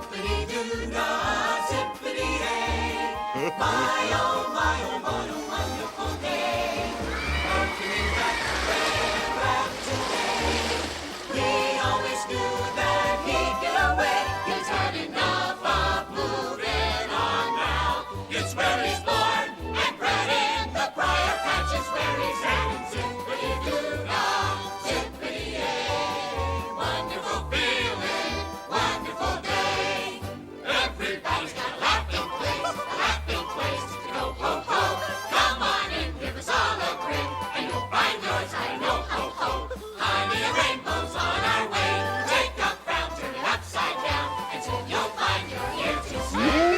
Zip-A-Dee-Doo-Dah, Zip-A-Dee-Hey. My, oh, what a wonderful day. Welcoming back Red today. We always knew that he'd get away. He's had enough of moving on now. It's where he's born and bred in the briar patches where he's at. Zip-A-Dee-Doo-Dah, Zip-A-Dee-Hey. Wonderful feeling, wonderful day. Everybody's got a laughing place to go ho-ho. Come on in, give us all a grin, and you'll find yours, I know, ho-ho. Honey and rainbows on our way. Take a frown, turn it upside down, and soon you'll find you're here to stay.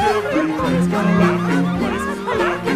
Everybody's got a laughing place, a laughing